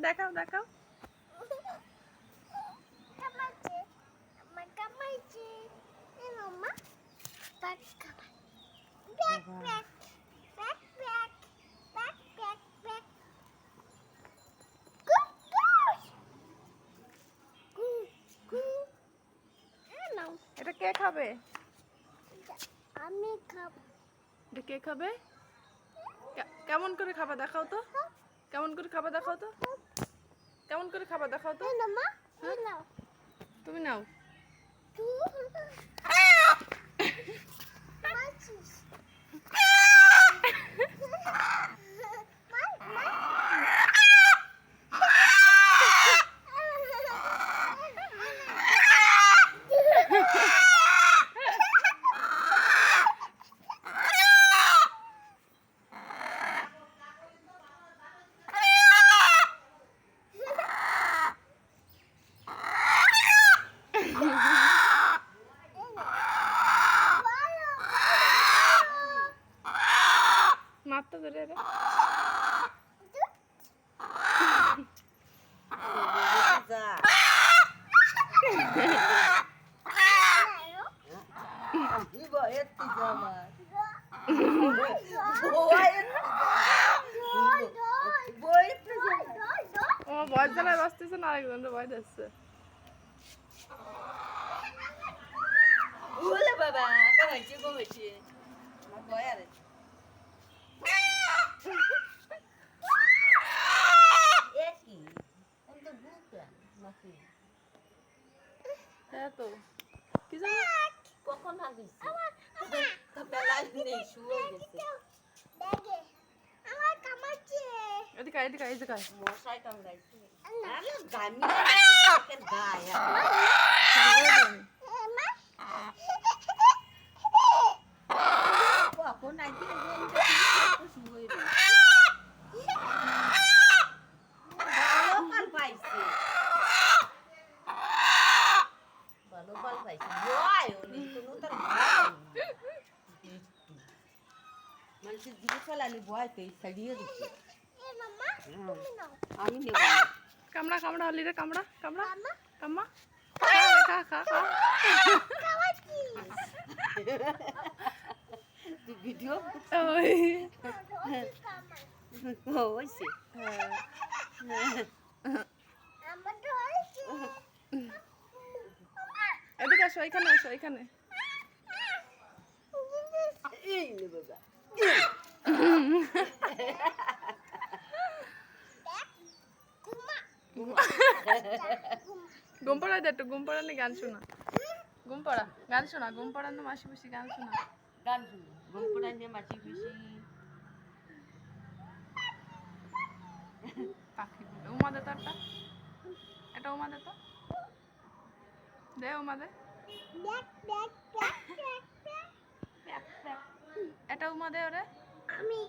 দেখাও দেখাও। এটা কে খাবে? আমি খাবো। এটা কে খাবে? কেমন করে খাবা দেখাও তো, কেমন করে খাবা দেখাও তো, কেমন করে খাবা দেখাও তো। তুমি নাও। মারতে ধরে রে। ও ভয় জ্বালায় বাঁচতেছে না, আরেকজনের ভয় দিচ্ছে। বাবা কামাইছে কমেছে ভয় আর হ্যাঁ তো কি জানি কখন ভাগিস বেলা নেই শুয়ে গেছে এদিকে এদিকে এদিকে মশাই কামড়াইছে আরে গামি গায় কখন আইতে শুয়ে ভালো কাল পাইছে ভালো কাল পাইছে ভয় ওনি কোনো তার মানুষের দিকে চালালে ভয় পেয়ে ছাড়িয়ে দিচ্ছে আমি নেব কামড়া কামড়া হলি রে, কামড়া কামড়া কামড়া খা খা খা। ভিডিও হয়েছে এদিকে আসো, এখানে আসো, এখানে। এই নে বাবা ঘুম পড়াই দে একটু, ঘুম পড়ালে গান শোনা, ঘুম পড়া গান শোনা, ঘুম পড়ানো মাসি পিসি গান শোনা, গান শুনি ঘুম পড়াই দিয়ে মাছি পিসি পাখি উমা দে তো একটা, এটা উমা দে তো, দে উমা দে, এটা উমা দে ওরে। আমি